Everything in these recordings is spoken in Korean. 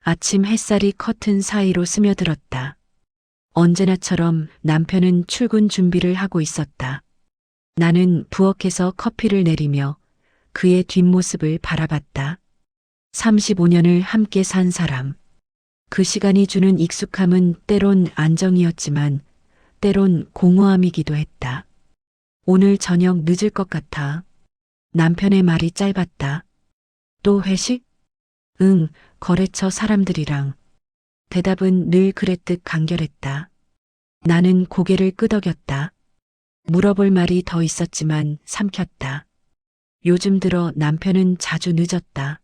아침 햇살이 커튼 사이로 스며들었다. 언제나처럼 남편은 출근 준비를 하고 있었다. 나는 부엌에서 커피를 내리며 그의 뒷모습을 바라봤다. 35년을 함께 산 사람. 그 시간이 주는 익숙함은 때론 안정이었지만 때론 공허함이기도 했다. 오늘 저녁 늦을 것 같아. 남편의 말이 짧았다. 또 회식? 응, 거래처 사람들이랑. 대답은 늘 그랬듯 간결했다. 나는 고개를 끄덕였다. 물어볼 말이 더 있었지만 삼켰다. 요즘 들어 남편은 자주 늦었다.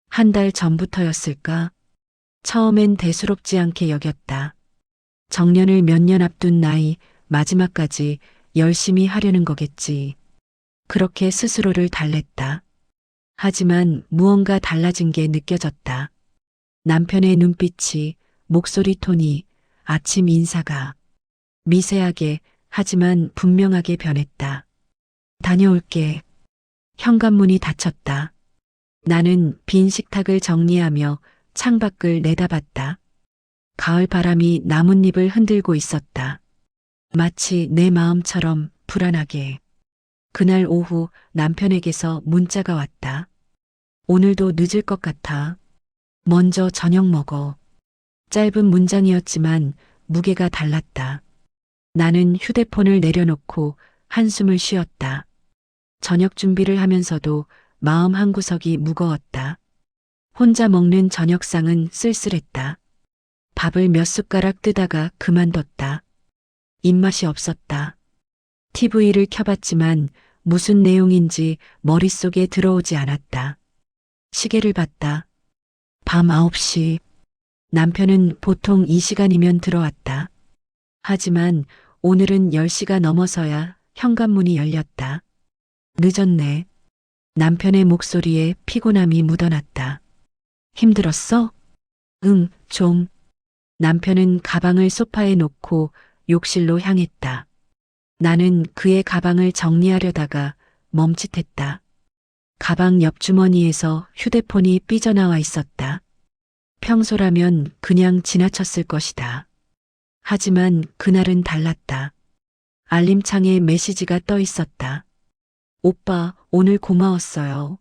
한 달 전부터였을까? 처음엔 대수롭지 않게 여겼다. 정년을 몇 년 앞둔 나이, 마지막까지 열심히 하려는 거겠지. 그렇게 스스로를 달랬다. 하지만 무언가 달라진 게 느껴졌다. 남편의 눈빛이, 목소리 톤이, 아침 인사가 미세하게 하지만 분명하게 변했다. 다녀올게. 현관문이 닫혔다. 나는 빈 식탁을 정리하며 창밖을 내다봤다. 가을 바람이 나뭇잎을 흔들고 있었다. 마치 내 마음처럼 불안하게. 그날 오후 남편에게서 문자가 왔다. 오늘도 늦을 것 같아. 먼저 저녁 먹어. 짧은 문장이었지만 무게가 달랐다. 나는 휴대폰을 내려놓고 한숨을 쉬었다. 저녁 준비를 하면서도 마음 한구석이 무거웠다. 혼자 먹는 저녁상은 쓸쓸했다. 밥을 몇 숟가락 뜨다가 그만뒀다. 입맛이 없었다. TV를 켜봤지만 무슨 내용인지 머릿속에 들어오지 않았다. 시계를 봤다. 밤 9시. 남편은 보통 이 시간이면 들어왔다. 하지만 오늘은 10시가 넘어서야 현관문이 열렸다. 늦었네. 남편의 목소리에 피곤함이 묻어났다. 힘들었어? 응, 좀. 남편은 가방을 소파에 놓고 욕실로 향했다. 나는 그의 가방을 정리하려다가 멈칫했다. 가방 옆 주머니에서 휴대폰이 삐져나와 있었다. 평소라면 그냥 지나쳤을 것이다. 하지만 그날은 달랐다. 알림창에 메시지가 떠 있었다. 오빠, 오늘 고마웠어요.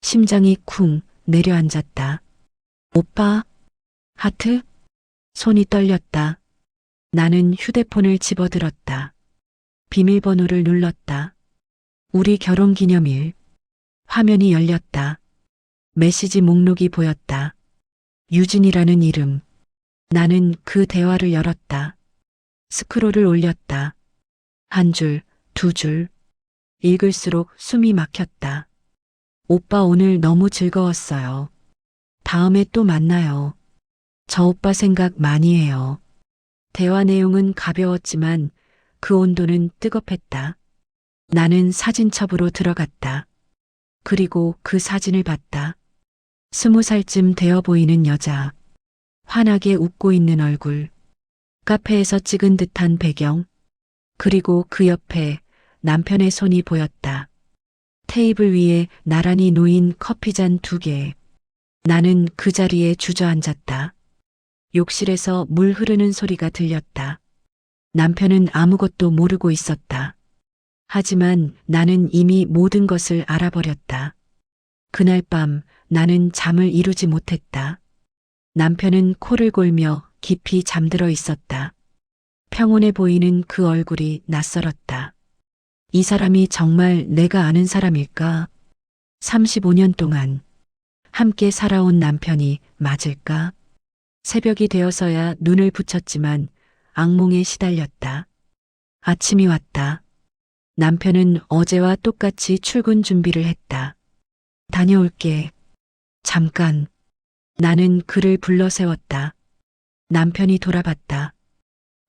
심장이 쿵 내려앉았다. 오빠? 하트? 손이 떨렸다. 나는 휴대폰을 집어들었다. 비밀번호를 눌렀다. 우리 결혼 기념일. 화면이 열렸다. 메시지 목록이 보였다. 유진이라는 이름. 나는 그 대화를 열었다. 스크롤을 올렸다. 한 줄, 두 줄. 읽을수록 숨이 막혔다. 오빠 오늘 너무 즐거웠어요. 다음에 또 만나요. 저 오빠 생각 많이 해요. 대화 내용은 가벼웠지만 그 온도는 뜨겁했다. 나는 사진첩으로 들어갔다. 그리고 그 사진을 봤다. 20살쯤 되어 보이는 여자. 환하게 웃고 있는 얼굴. 카페에서 찍은 듯한 배경. 그리고 그 옆에 남편의 손이 보였다. 테이블 위에 나란히 놓인 커피잔 2개. 나는 그 자리에 주저앉았다. 욕실에서 물 흐르는 소리가 들렸다. 남편은 아무것도 모르고 있었다. 하지만 나는 이미 모든 것을 알아버렸다. 그날 밤 나는 잠을 이루지 못했다. 남편은 코를 골며 깊이 잠들어 있었다. 평온해 보이는 그 얼굴이 낯설었다. 이 사람이 정말 내가 아는 사람일까? 35년 동안 함께 살아온 남편이 맞을까? 새벽이 되어서야 눈을 붙였지만 악몽에 시달렸다. 아침이 왔다. 남편은 어제와 똑같이 출근 준비를 했다. 다녀올게. 잠깐. 나는 그를 불러 세웠다. 남편이 돌아봤다.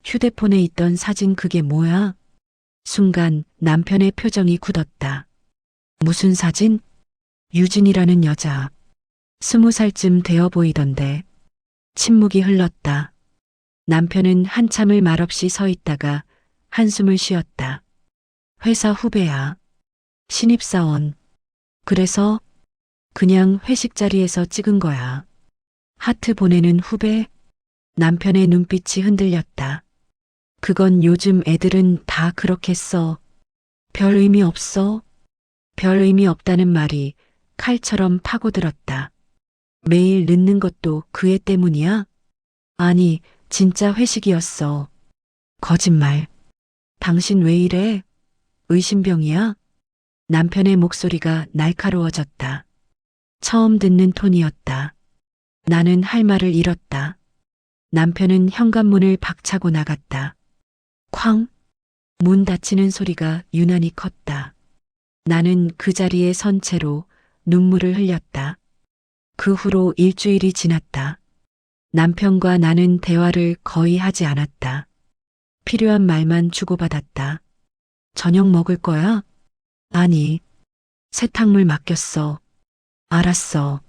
휴대폰에 있던 사진 그게 뭐야? 순간 남편의 표정이 굳었다. 무슨 사진? 유진이라는 여자. 20살쯤 되어 보이던데. 침묵이 흘렀다. 남편은 한참을 말없이 서 있다가 한숨을 쉬었다. 회사 후배야. 신입사원. 그래서 그냥 회식 자리에서 찍은 거야. 하트 보내는 후배? 남편의 눈빛이 흔들렸다. 그건 요즘 애들은 다 그렇게 써. 별 의미 없어. 별 의미 없다는 말이 칼처럼 파고들었다. 매일 늦는 것도 그 애 때문이야? 아니, 진짜 회식이었어. 거짓말. 당신 왜 이래? 의심병이야? 남편의 목소리가 날카로워졌다. 처음 듣는 톤이었다. 나는 할 말을 잃었다. 남편은 현관문을 박차고 나갔다. 쾅! 문 닫히는 소리가 유난히 컸다. 나는 그 자리에 선 채로 눈물을 흘렸다. 그 후로 일주일이 지났다. 남편과 나는 대화를 거의 하지 않았다. 필요한 말만 주고받았다. 저녁 먹을 거야? 아니. 세탁물 맡겼어. 알았어.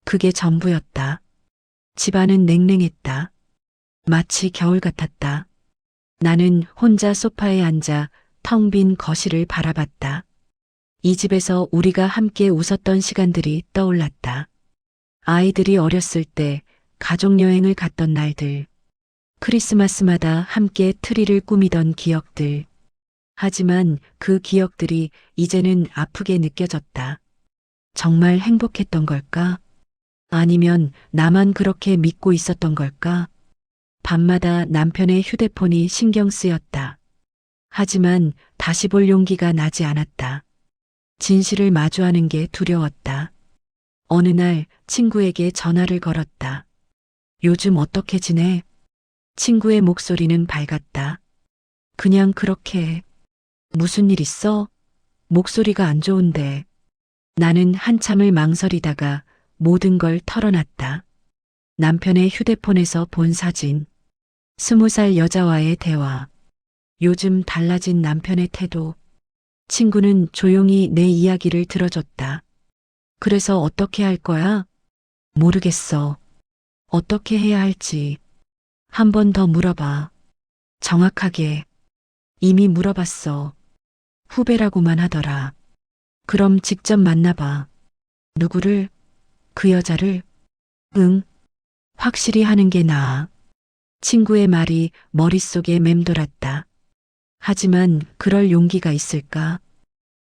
그게 전부였다. 집안은 냉랭했다. 마치 겨울 같았다. 나는 혼자 소파에 앉아 텅 빈 거실을 바라봤다. 이 집에서 우리가 함께 웃었던 시간들이 떠올랐다. 아이들이 어렸을 때 가족여행을 갔던 날들. 크리스마스마다 함께 트리를 꾸미던 기억들. 하지만 그 기억들이 이제는 아프게 느껴졌다. 정말 행복했던 걸까? 아니면 나만 그렇게 믿고 있었던 걸까? 밤마다 남편의 휴대폰이 신경 쓰였다. 하지만 다시 볼 용기가 나지 않았다. 진실을 마주하는 게 두려웠다. 어느 날 친구에게 전화를 걸었다. 요즘 어떻게 지내? 친구의 목소리는 밝았다. 그냥 그렇게. 무슨 일 있어? 목소리가 안 좋은데. 나는 한참을 망설이다가 모든 걸 털어놨다. 남편의 휴대폰에서 본 사진. 20살 여자와의 대화. 요즘 달라진 남편의 태도. 친구는 조용히 내 이야기를 들어줬다. 그래서 어떻게 할 거야? 모르겠어. 어떻게 해야 할지. 한 번 더 물어봐. 정확하게. 이미 물어봤어. 후배라고만 하더라. 그럼 직접 만나봐. 누구를? 그 여자를? 응. 확실히 하는 게 나아. 친구의 말이 머릿속에 맴돌았다. 하지만 그럴 용기가 있을까?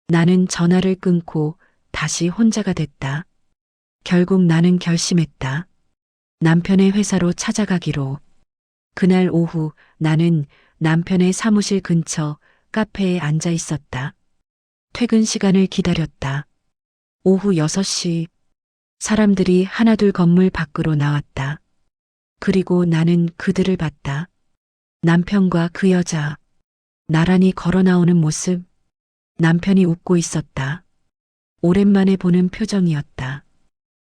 나는 전화를 끊고 다시 혼자가 됐다. 결국 나는 결심했다. 남편의 회사로 찾아가기로. 그날 오후 나는 남편의 사무실 근처 카페에 앉아 있었다. 퇴근 시간을 기다렸다. 오후 6시. 사람들이 하나둘 건물 밖으로 나왔다. 그리고 나는 그들을 봤다. 남편과 그 여자. 나란히 걸어 나오는 모습. 남편이 웃고 있었다. 오랜만에 보는 표정이었다.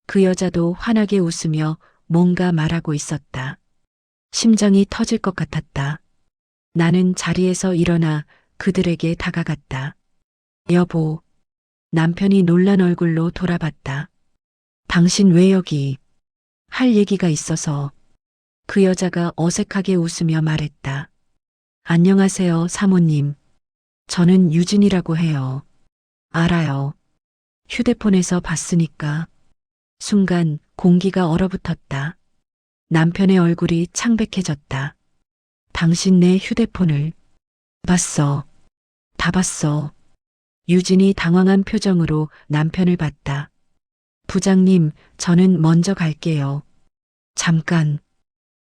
그 여자도 환하게 웃으며 뭔가 말하고 있었다. 심장이 터질 것 같았다. 나는 자리에서 일어나 그들에게 다가갔다. 여보. 남편이 놀란 얼굴로 돌아봤다. 당신 왜 여기? 할 얘기가 있어서. 그 여자가 어색하게 웃으며 말했다. 안녕하세요, 사모님. 저는 유진이라고 해요. 알아요. 휴대폰에서 봤으니까. 순간 공기가 얼어붙었다. 남편의 얼굴이 창백해졌다. 당신 내 휴대폰을 봤어. 다 봤어. 유진이 당황한 표정으로 남편을 봤다. 부장님, 저는 먼저 갈게요. 잠깐.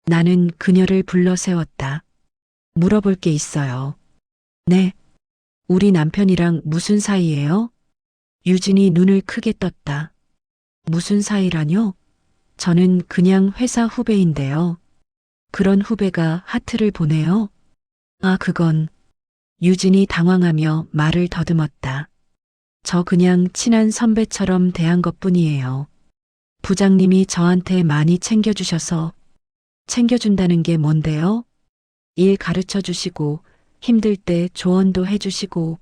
나는 그녀를 불러 세웠다. 물어볼 게 있어요. 네. 우리 남편이랑 무슨 사이예요? 유진이 눈을 크게 떴다. 무슨 사이라뇨? 저는 그냥 회사 후배인데요. 그런 후배가 하트를 보내요? 아, 그건. 유진이 당황하며 말을 더듬었다. 저 그냥 친한 선배처럼 대한 것뿐이에요. 부장님이 저한테 많이 챙겨주셔서. 챙겨준다는 게 뭔데요? 일 가르쳐 주시고 힘들 때 조언도 해주시고.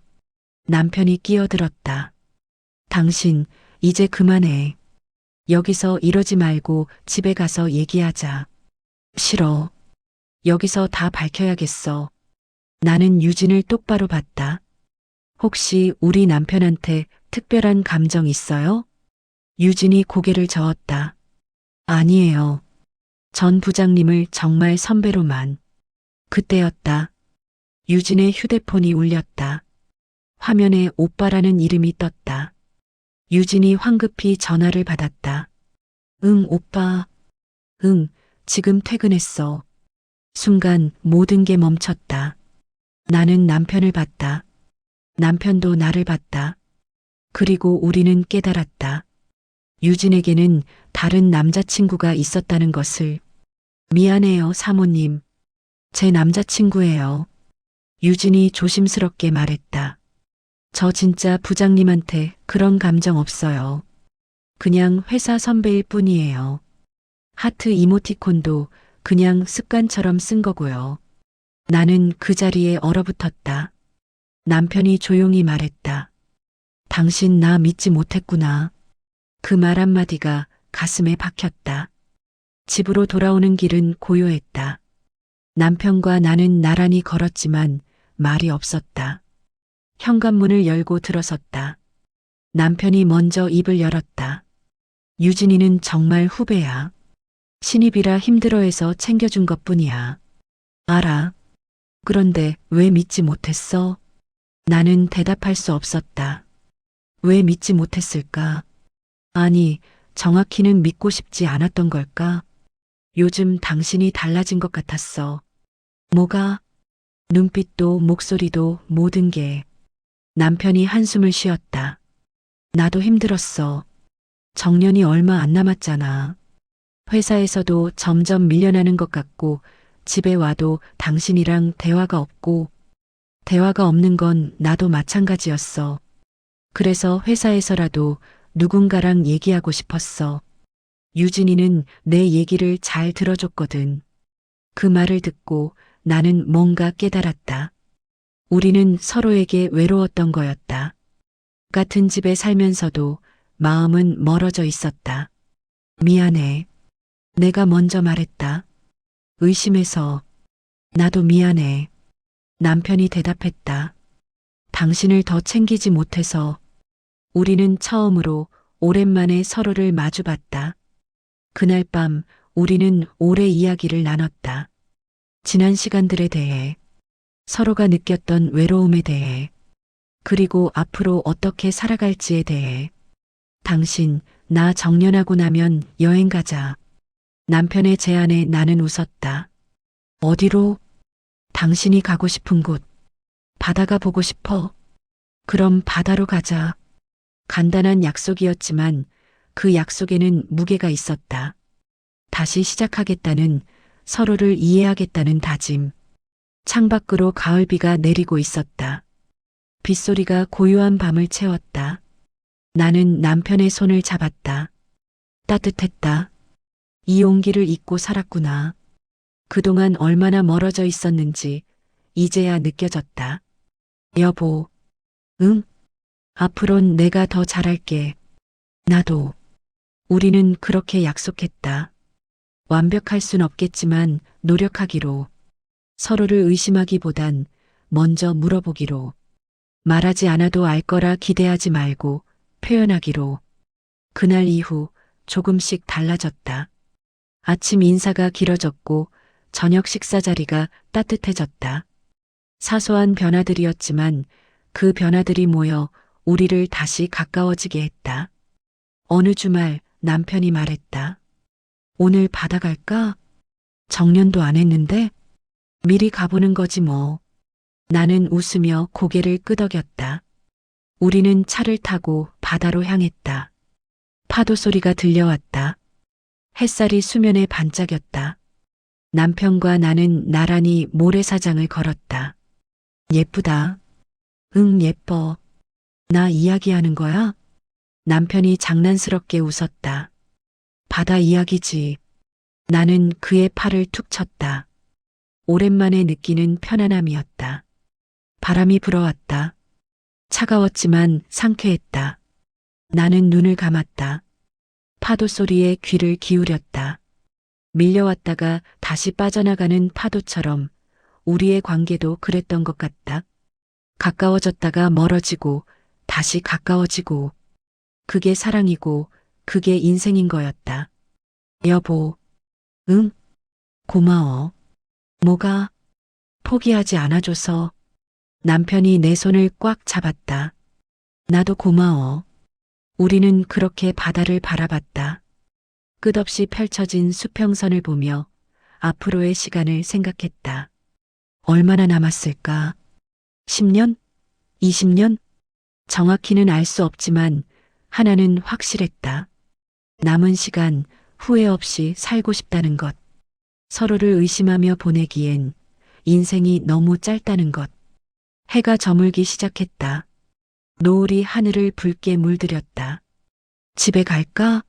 남편이 끼어들었다. 당신 이제 그만해. 여기서 이러지 말고 집에 가서 얘기하자. 싫어. 여기서 다 밝혀야겠어. 나는 유진을 똑바로 봤다. 혹시 우리 남편한테 특별한 감정 있어요? 유진이 고개를 저었다. 아니에요. 전 부장님을 정말 선배로만. 그때였다. 유진의 휴대폰이 울렸다. 화면에 오빠라는 이름이 떴다. 유진이 황급히 전화를 받았다. 응, 오빠. 응, 지금 퇴근했어. 순간 모든 게 멈췄다. 나는 남편을 봤다. 남편도 나를 봤다. 그리고 우리는 깨달았다. 유진에게는 다른 남자친구가 있었다는 것을. 미안해요, 사모님. 제 남자친구예요. 유진이 조심스럽게 말했다. 저 진짜 부장님한테 그런 감정 없어요. 그냥 회사 선배일 뿐이에요. 하트 이모티콘도 그냥 습관처럼 쓴 거고요. 나는 그 자리에 얼어붙었다. 남편이 조용히 말했다. 당신 나 믿지 못했구나. 그 말 한마디가 가슴에 박혔다. 집으로 돌아오는 길은 고요했다. 남편과 나는 나란히 걸었지만 말이 없었다. 현관문을 열고 들어섰다. 남편이 먼저 입을 열었다. 유진이는 정말 후배야. 신입이라 힘들어해서 챙겨준 것뿐이야. 알아. 그런데 왜 믿지 못했어? 나는 대답할 수 없었다. 왜 믿지 못했을까? 아니, 정확히는 믿고 싶지 않았던 걸까? 요즘 당신이 달라진 것 같았어. 뭐가? 눈빛도 목소리도 모든 게. 남편이 한숨을 쉬었다. 나도 힘들었어. 정년이 얼마 안 남았잖아. 회사에서도 점점 밀려나는 것 같고 집에 와도 당신이랑 대화가 없고 대화가 없는 건 나도 마찬가지였어. 그래서 회사에서라도 누군가랑 얘기하고 싶었어. 유진이는 내 얘기를 잘 들어줬거든. 그 말을 듣고 나는 뭔가 깨달았다. 우리는 서로에게 외로웠던 거였다. 같은 집에 살면서도 마음은 멀어져 있었다. 미안해. 내가 먼저 말했다. 의심해서. 나도 미안해. 남편이 대답했다. 당신을 더 챙기지 못해서. 우리는 처음으로 오랜만에 서로를 마주봤다. 그날 밤 우리는 오래 이야기를 나눴다. 지난 시간들에 대해, 서로가 느꼈던 외로움에 대해, 그리고 앞으로 어떻게 살아갈지에 대해. 당신, 나 정년하고 나면 여행 가자. 남편의 제안에 나는 웃었다. 어디로? 당신이 가고 싶은 곳. 바다가 보고 싶어. 그럼 바다로 가자. 간단한 약속이었지만 그 약속에는 무게가 있었다. 다시 시작하겠다는, 서로를 이해하겠다는 다짐. 창밖으로 가을비가 내리고 있었다. 빗소리가 고요한 밤을 채웠다. 나는 남편의 손을 잡았다. 따뜻했다. 이 온기를 잊고 살았구나. 그동안 얼마나 멀어져 있었는지 이제야 느껴졌다. 여보, 응? 앞으론 내가 더 잘할게. 나도. 우리는 그렇게 약속했다. 완벽할 순 없겠지만 노력하기로. 서로를 의심하기보단 먼저 물어보기로. 말하지 않아도 알 거라 기대하지 말고 표현하기로. 그날 이후 조금씩 달라졌다. 아침 인사가 길어졌고 저녁 식사 자리가 따뜻해졌다. 사소한 변화들이었지만 그 변화들이 모여 우리를 다시 가까워지게 했다. 어느 주말 남편이 말했다. 오늘 바다 갈까? 정년도 안 했는데? 미리 가보는 거지 뭐. 나는 웃으며 고개를 끄덕였다. 우리는 차를 타고 바다로 향했다. 파도 소리가 들려왔다. 햇살이 수면에 반짝였다. 남편과 나는 나란히 모래사장을 걸었다. 예쁘다. 응, 예뻐. 나 이야기하는 거야? 남편이 장난스럽게 웃었다. 바다 이야기지. 나는 그의 팔을 툭 쳤다. 오랜만에 느끼는 편안함이었다. 바람이 불어왔다. 차가웠지만 상쾌했다. 나는 눈을 감았다. 파도 소리에 귀를 기울였다. 밀려왔다가 다시 빠져나가는 파도처럼 우리의 관계도 그랬던 것 같다. 가까워졌다가 멀어지고 다시 가까워지고. 그게 사랑이고 그게 인생인 거였다. 여보, 응, 고마워. 뭐가? 포기하지 않아줘서. 남편이 내 손을 꽉 잡았다. 나도 고마워. 우리는 그렇게 바다를 바라봤다. 끝없이 펼쳐진 수평선을 보며 앞으로의 시간을 생각했다. 얼마나 남았을까? 10년? 20년? 정확히는 알 수 없지만 하나는 확실했다. 남은 시간 후회 없이 살고 싶다는 것. 서로를 의심하며 보내기엔 인생이 너무 짧다는 것. 해가 저물기 시작했다. 노을이 하늘을 붉게 물들였다. 집에 갈까?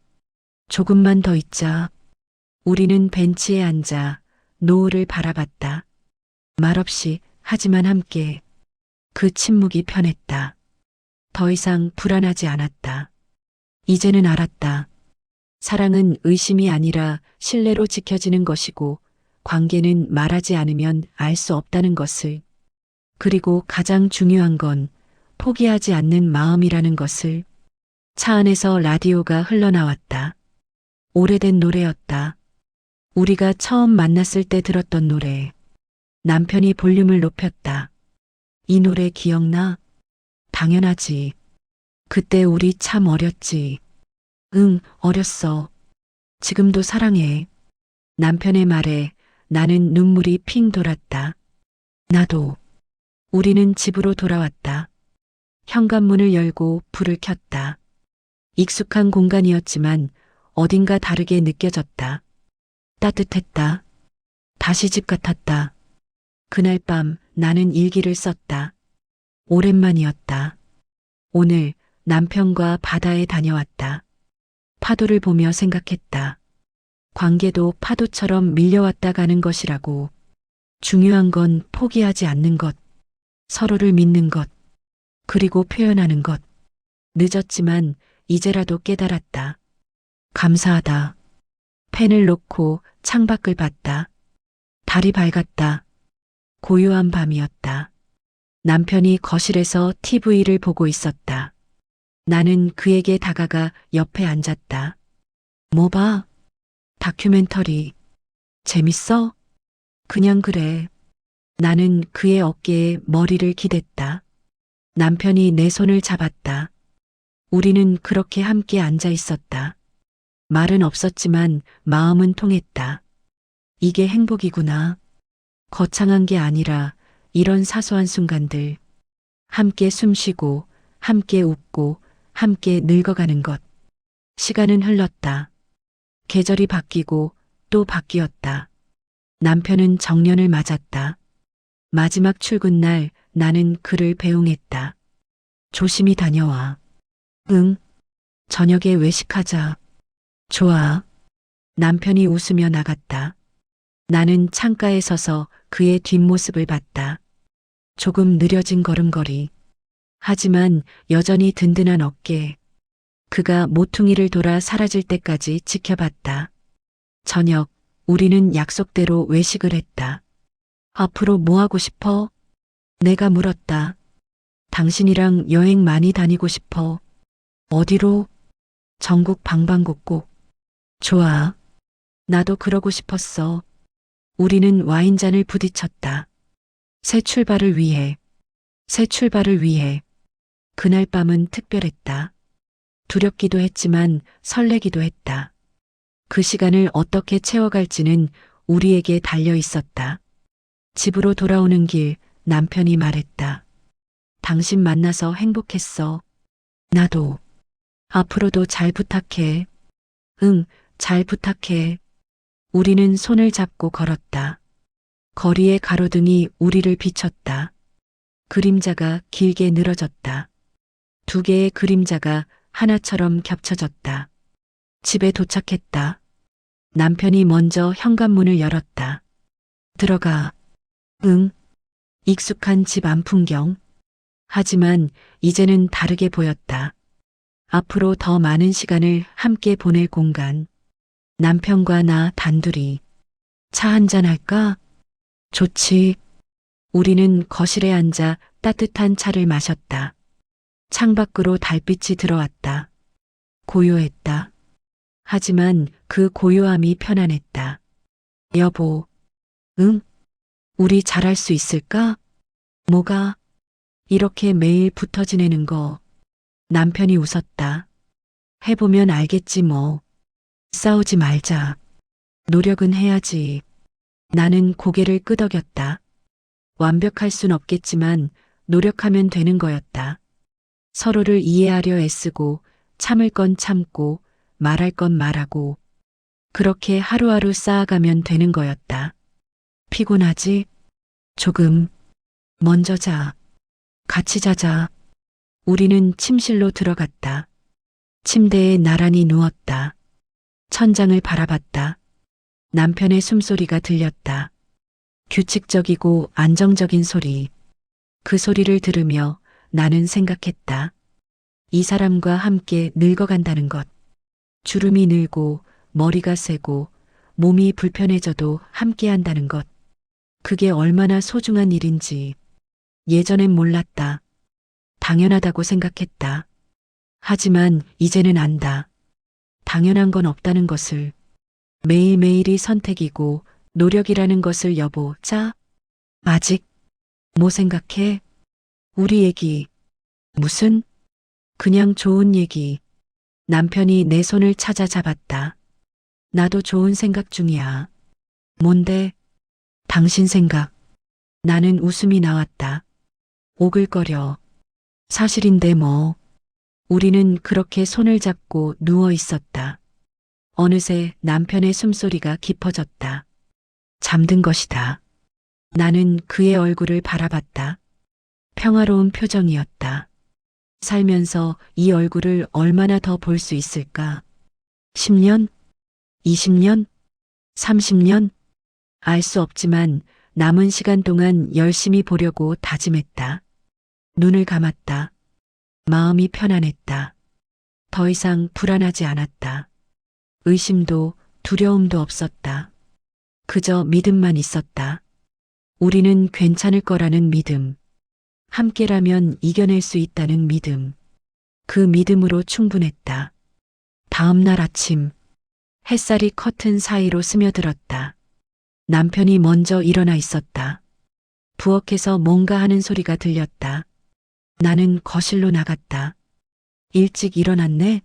조금만 더 있자. 우리는 벤치에 앉아 노을을 바라봤다. 말없이 하지만 함께. 그 침묵이 편했다. 더 이상 불안하지 않았다. 이제는 알았다. 사랑은 의심이 아니라 신뢰로 지켜지는 것이고 관계는 말하지 않으면 알 수 없다는 것을. 그리고 가장 중요한 건 포기하지 않는 마음이라는 것을. 차 안에서 라디오가 흘러나왔다. 오래된 노래였다. 우리가 처음 만났을 때 들었던 노래. 남편이 볼륨을 높였다. 이 노래 기억나? 당연하지. 그때 우리 참 어렸지. 응, 어렸어. 지금도 사랑해. 남편의 말에 나는 눈물이 핑 돌았다. 나도. 우리는 집으로 돌아왔다. 현관문을 열고 불을 켰다. 익숙한 공간이었지만 어딘가 다르게 느껴졌다. 따뜻했다. 다시 집 같았다. 그날 밤 나는 일기를 썼다. 오랜만이었다. 오늘 남편과 바다에 다녀왔다. 파도를 보며 생각했다. 관계도 파도처럼 밀려왔다 가는 것이라고. 중요한 건 포기하지 않는 것, 서로를 믿는 것, 그리고 표현하는 것. 늦었지만 이제라도 깨달았다. 감사하다. 펜을 놓고 창밖을 봤다. 달이 밝았다. 고요한 밤이었다. 남편이 거실에서 TV를 보고 있었다. 나는 그에게 다가가 옆에 앉았다. 뭐 봐? 다큐멘터리. 재밌어? 그냥 그래. 나는 그의 어깨에 머리를 기댔다. 남편이 내 손을 잡았다. 우리는 그렇게 함께 앉아 있었다. 말은 없었지만 마음은 통했다. 이게 행복이구나. 거창한 게 아니라 이런 사소한 순간들. 함께 숨쉬고, 함께 웃고, 함께 늙어가는 것. 시간은 흘렀다. 계절이 바뀌고 또 바뀌었다. 남편은 정년을 맞았다. 마지막 출근 날 나는 그를 배웅했다. 조심히 다녀와. 응. 저녁에 외식하자. 좋아. 남편이 웃으며 나갔다. 나는 창가에 서서 그의 뒷모습을 봤다. 조금 느려진 걸음걸이. 하지만 여전히 든든한 어깨. 그가 모퉁이를 돌아 사라질 때까지 지켜봤다. 저녁, 우리는 약속대로 외식을 했다. 앞으로 뭐 하고 싶어? 내가 물었다. 당신이랑 여행 많이 다니고 싶어. 어디로? 전국 방방곡곡. 좋아. 나도 그러고 싶었어. 우리는 와인잔을 부딪혔다. 새 출발을 위해. 새 출발을 위해. 그날 밤은 특별했다. 두렵기도 했지만 설레기도 했다. 그 시간을 어떻게 채워갈지는 우리에게 달려 있었다. 집으로 돌아오는 길 남편이 말했다. 당신 만나서 행복했어. 나도. 앞으로도 잘 부탁해. 응, 잘 부탁해. 우리는 손을 잡고 걸었다. 거리의 가로등이 우리를 비췄다. 그림자가 길게 늘어졌다. 두 개의 그림자가 하나처럼 겹쳐졌다. 집에 도착했다. 남편이 먼저 현관문을 열었다. 들어가. 응. 익숙한 집 안 풍경. 하지만 이제는 다르게 보였다. 앞으로 더 많은 시간을 함께 보낼 공간. 남편과 나 단둘이. 차 한잔 할까? 좋지. 우리는 거실에 앉아 따뜻한 차를 마셨다. 창밖으로 달빛이 들어왔다. 고요했다. 하지만 그 고요함이 편안했다. 여보, 응? 우리 잘할 수 있을까? 뭐가? 이렇게 매일 붙어 지내는 거. 남편이 웃었다. 해보면 알겠지 뭐. 싸우지 말자. 노력은 해야지. 나는 고개를 끄덕였다. 완벽할 순 없겠지만 노력하면 되는 거였다. 서로를 이해하려 애쓰고 참을 건 참고 말할 건 말하고 그렇게 하루하루 쌓아가면 되는 거였다. 피곤하지? 조금. 먼저 자. 같이 자자. 우리는 침실로 들어갔다. 침대에 나란히 누웠다. 천장을 바라봤다. 남편의 숨소리가 들렸다. 규칙적이고 안정적인 소리. 그 소리를 들으며 나는 생각했다. 이 사람과 함께 늙어간다는 것. 주름이 늘고 머리가 새고 몸이 불편해져도 함께 한다는 것. 그게 얼마나 소중한 일인지 예전엔 몰랐다. 당연하다고 생각했다. 하지만 이제는 안다. 당연한 건 없다는 것을. 매일매일이 선택이고 노력이라는 것을 여보, 자. 아직? 뭐 생각해? 우리 얘기. 무슨? 그냥 좋은 얘기. 남편이 내 손을 찾아 잡았다. 나도 좋은 생각 중이야. 뭔데? 당신 생각. 나는 웃음이 나왔다. 오글거려. 사실인데 뭐. 우리는 그렇게 손을 잡고 누워 있었다. 어느새 남편의 숨소리가 깊어졌다. 잠든 것이다. 나는 그의 얼굴을 바라봤다. 평화로운 표정이었다. 살면서 이 얼굴을 얼마나 더 볼 수 있을까? 10년? 20년? 30년? 알 수 없지만 남은 시간 동안 열심히 보려고 다짐했다. 눈을 감았다. 마음이 편안했다. 더 이상 불안하지 않았다. 의심도 두려움도 없었다. 그저 믿음만 있었다. 우리는 괜찮을 거라는 믿음. 함께라면 이겨낼 수 있다는 믿음. 그 믿음으로 충분했다. 다음 날 아침, 햇살이 커튼 사이로 스며들었다. 남편이 먼저 일어나 있었다. 부엌에서 뭔가 하는 소리가 들렸다. 나는 거실로 나갔다. 일찍 일어났네?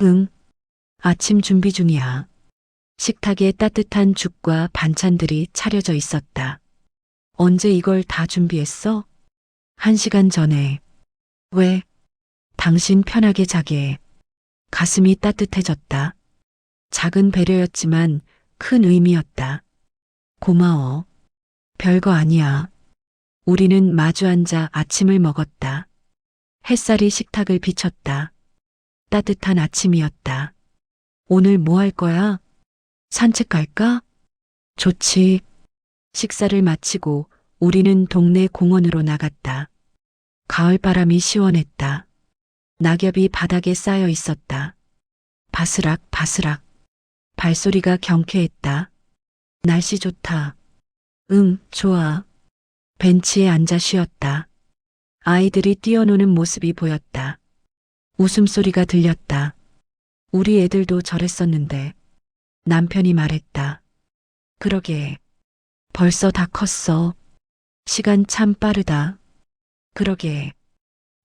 응. 아침 준비 중이야. 식탁에 따뜻한 죽과 반찬들이 차려져 있었다. 언제 이걸 다 준비했어? 1시간 전에. 왜? 당신 편하게 자게. 가슴이 따뜻해졌다. 작은 배려였지만 큰 의미였다. 고마워. 별거 아니야. 우리는 마주 앉아 아침을 먹었다. 햇살이 식탁을 비췄다. 따뜻한 아침이었다. 오늘 뭐 할 거야? 산책 갈까? 좋지. 식사를 마치고 우리는 동네 공원으로 나갔다. 가을바람이 시원했다. 낙엽이 바닥에 쌓여 있었다. 바스락 바스락. 발소리가 경쾌했다. 날씨 좋다. 응, 좋아. 벤치에 앉아 쉬었다. 아이들이 뛰어노는 모습이 보였다. 웃음소리가 들렸다. 우리 애들도 저랬었는데. 남편이 말했다. 그러게. 벌써 다 컸어. 시간 참 빠르다. 그러게.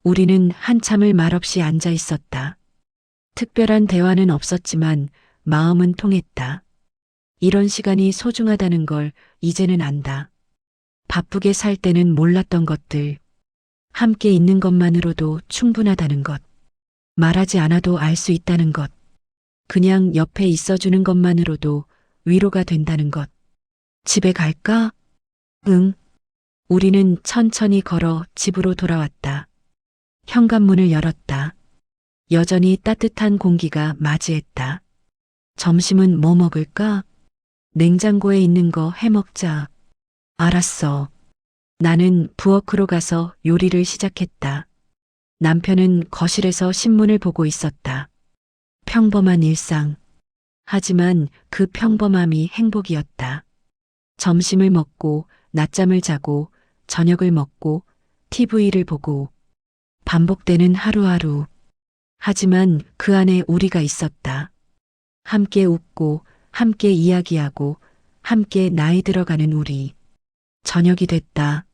우리는 한참을 말없이 앉아 있었다. 특별한 대화는 없었지만 마음은 통했다. 이런 시간이 소중하다는 걸 이제는 안다. 바쁘게 살 때는 몰랐던 것들. 함께 있는 것만으로도 충분하다는 것. 말하지 않아도 알 수 있다는 것. 그냥 옆에 있어주는 것만으로도 위로가 된다는 것. 집에 갈까? 응. 우리는 천천히 걸어 집으로 돌아왔다. 현관문을 열었다. 여전히 따뜻한 공기가 맞이했다. 점심은 뭐 먹을까? 냉장고에 있는 거 해 먹자. 알았어. 나는 부엌으로 가서 요리를 시작했다. 남편은 거실에서 신문을 보고 있었다. 평범한 일상. 하지만 그 평범함이 행복이었다. 점심을 먹고 낮잠을 자고 저녁을 먹고 TV를 보고 반복되는 하루하루. 하지만 그 안에 우리가 있었다. 함께 웃고, 함께 이야기하고, 함께 나이 들어가는 우리. 저녁이 됐다.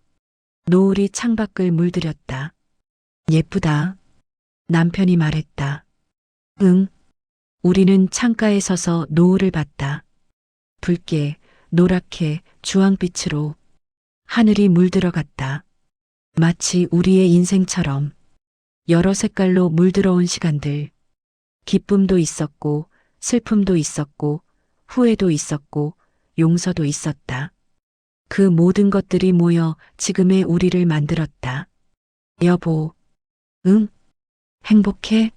노을이 창밖을 물들였다. 예쁘다. 남편이 말했다. 응. 우리는 창가에 서서 노을을 봤다. 붉게, 노랗게, 주황빛으로 하늘이 물들어갔다. 마치 우리의 인생처럼 여러 색깔로 물들어온 시간들. 기쁨도 있었고, 슬픔도 있었고, 후회도 있었고, 용서도 있었다. 그 모든 것들이 모여 지금의 우리를 만들었다. 여보, 응? 행복해?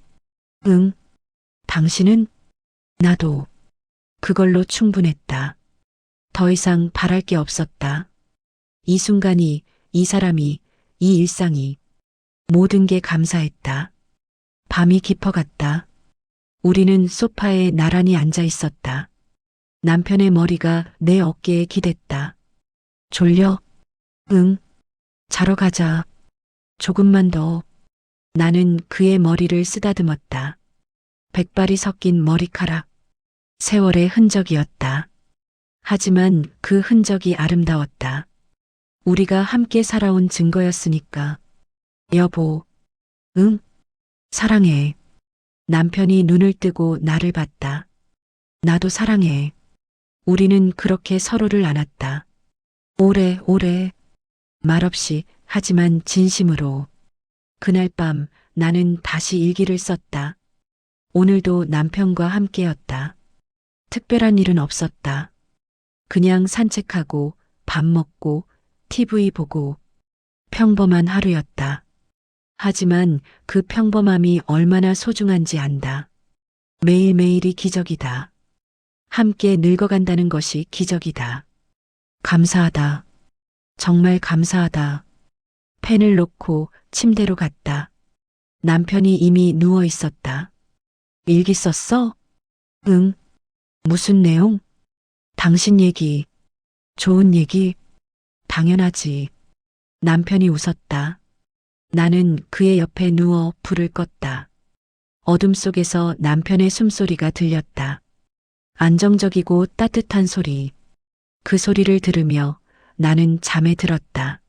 응. 당신은? 나도. 그걸로 충분했다. 더 이상 바랄 게 없었다. 이 순간이, 이 사람이, 이 일상이 모든 게 감사했다. 밤이 깊어갔다. 우리는 소파에 나란히 앉아 있었다. 남편의 머리가 내 어깨에 기댔다. 졸려? 응. 자러 가자. 조금만 더. 나는 그의 머리를 쓰다듬었다. 백발이 섞인 머리카락. 세월의 흔적이었다. 하지만 그 흔적이 아름다웠다. 우리가 함께 살아온 증거였으니까. 여보. 응? 사랑해. 남편이 눈을 뜨고 나를 봤다. 나도 사랑해. 우리는 그렇게 서로를 안았다. 오래, 오래. 말없이, 하지만 진심으로. 그날 밤 나는 다시 일기를 썼다. 오늘도 남편과 함께였다. 특별한 일은 없었다. 그냥 산책하고, 밥 먹고, TV 보고, 평범한 하루였다. 하지만 그 평범함이 얼마나 소중한지 안다. 매일매일이 기적이다. 함께 늙어간다는 것이 기적이다. 감사하다. 정말 감사하다. 펜을 놓고 침대로 갔다. 남편이 이미 누워 있었다. 일기 썼어? 응. 무슨 내용? 당신 얘기. 좋은 얘기. 당연하지. 남편이 웃었다. 나는 그의 옆에 누워 불을 껐다. 어둠 속에서 남편의 숨소리가 들렸다. 안정적이고 따뜻한 소리. 그 소리를 들으며 나는 잠에 들었다.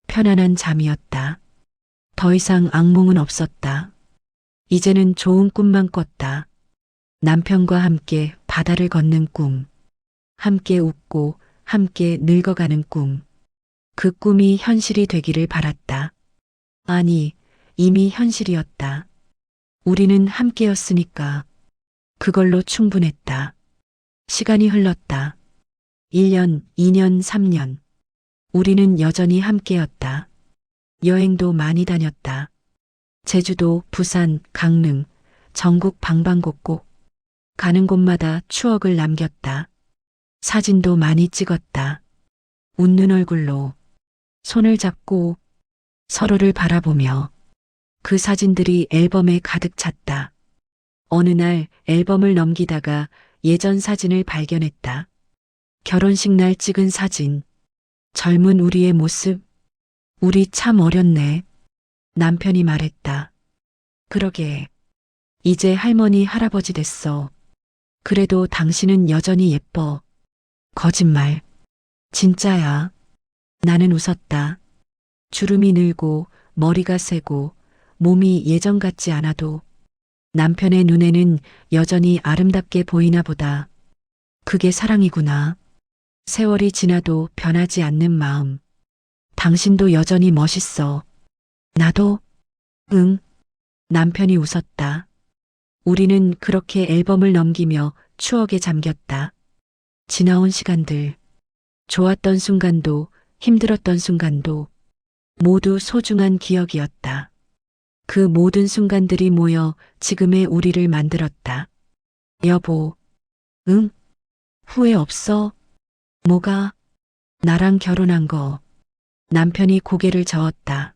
편안한 잠이었다. 더 이상 악몽은 없었다. 이제는 좋은 꿈만 꿨다. 남편과 함께 바다를 걷는 꿈. 함께 웃고 함께 늙어가는 꿈. 그 꿈이 현실이 되기를 바랐다. 아니, 이미 현실이었다. 우리는 함께였으니까 그걸로 충분했다. 시간이 흘렀다. 1년, 2년, 3년. 우리는 여전히 함께였다. 여행도 많이 다녔다. 제주도, 부산, 강릉, 전국 방방곡곡. 가는 곳마다 추억을 남겼다. 사진도 많이 찍었다. 웃는 얼굴로 손을 잡고 서로를 바라보며 그 사진들이 앨범에 가득 찼다. 어느 날 앨범을 넘기다가 예전 사진을 발견했다. 결혼식 날 찍은 사진. 젊은 우리의 모습. 우리 참 어렸네. 남편이 말했다. 그러게. 이제 할머니, 할아버지 됐어. 그래도 당신은 여전히 예뻐. 거짓말. 진짜야. 나는 웃었다. 주름이 늘고 머리가 새고 몸이 예전 같지 않아도 남편의 눈에는 여전히 아름답게 보이나 보다. 그게 사랑이구나. 세월이 지나도 변하지 않는 마음. 당신도 여전히 멋있어. 나도? 응. 남편이 웃었다. 우리는 그렇게 앨범을 넘기며 추억에 잠겼다. 지나온 시간들. 좋았던 순간도 힘들었던 순간도 모두 소중한 기억이었다. 그 모든 순간들이 모여 지금의 우리를 만들었다. 여보. 응? 후회 없어? 뭐가? 나랑 결혼한 거. 남편이 고개를 저었다.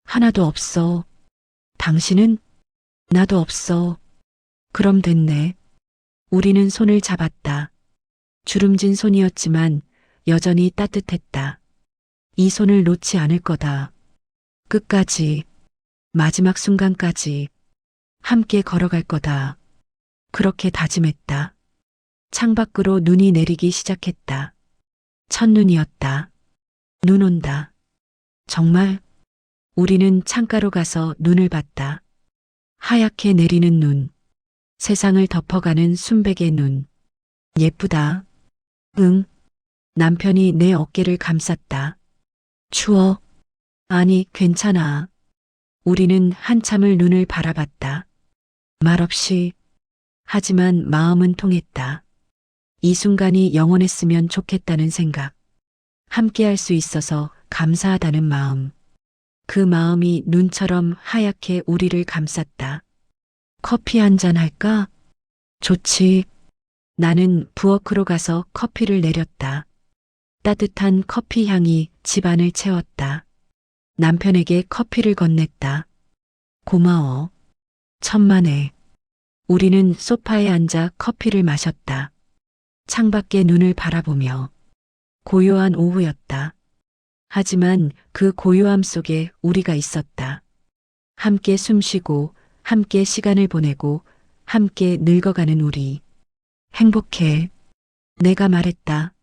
하나도 없어. 당신은? 나도 없어. 그럼 됐네. 우리는 손을 잡았다. 주름진 손이었지만 여전히 따뜻했다. 이 손을 놓지 않을 거다. 끝까지, 마지막 순간까지 함께 걸어갈 거다. 그렇게 다짐했다. 창밖으로 눈이 내리기 시작했다. 첫눈이었다. 눈 온다. 정말? 우리는 창가로 가서 눈을 봤다. 하얗게 내리는 눈. 세상을 덮어가는 순백의 눈. 예쁘다. 응. 남편이 내 어깨를 감쌌다. 추워. 아니, 괜찮아. 우리는 한참을 눈을 바라봤다. 말없이. 하지만 마음은 통했다. 이 순간이 영원했으면 좋겠다는 생각. 함께할 수 있어서 감사하다는 마음. 그 마음이 눈처럼 하얗게 우리를 감쌌다. 커피 한 잔 할까? 좋지. 나는 부엌으로 가서 커피를 내렸다. 따뜻한 커피 향이 집안을 채웠다. 남편에게 커피를 건넸다. 고마워. 천만에. 우리는 소파에 앉아 커피를 마셨다. 창밖에 눈을 바라보며. 고요한 오후였다. 하지만 그 고요함 속에 우리가 있었다. 함께 숨쉬고, 함께 시간을 보내고, 함께 늙어가는 우리. 행복해. 내가 말했다.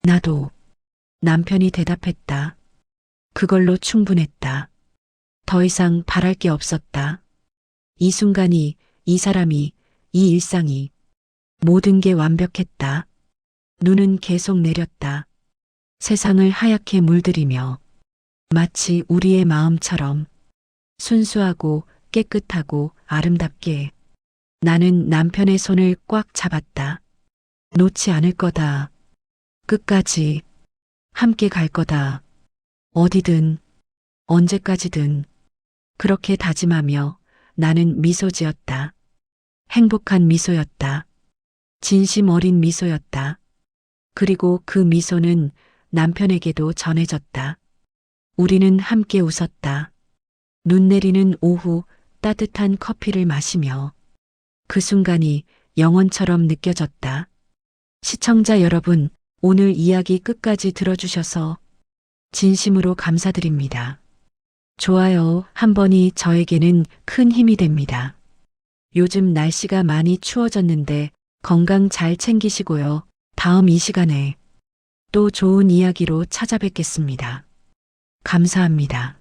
나도. 남편이 대답했다. 그걸로 충분했다. 더 이상 바랄 게 없었다. 이 순간이, 이 사람이, 이 일상이, 모든 게 완벽했다. 눈은 계속 내렸다. 세상을 하얗게 물들이며 마치 우리의 마음처럼 순수하고 깨끗하고 아름답게. 나는 남편의 손을 꽉 잡았다. 놓지 않을 거다. 끝까지 함께 갈 거다. 어디든 언제까지든. 그렇게 다짐하며 나는 미소 지었다. 행복한 미소였다. 진심 어린 미소였다. 그리고 그 미소는 남편에게도 전해졌다. 우리는 함께 웃었다. 눈 내리는 오후 따뜻한 커피를 마시며. 그 순간이 영원처럼 느껴졌다. 시청자 여러분, 오늘 이야기 끝까지 들어주셔서 진심으로 감사드립니다. 좋아요 한 번이 저에게는 큰 힘이 됩니다. 요즘 날씨가 많이 추워졌는데 건강 잘 챙기시고요. 다음 이 시간에 또 좋은 이야기로 찾아뵙겠습니다. 감사합니다.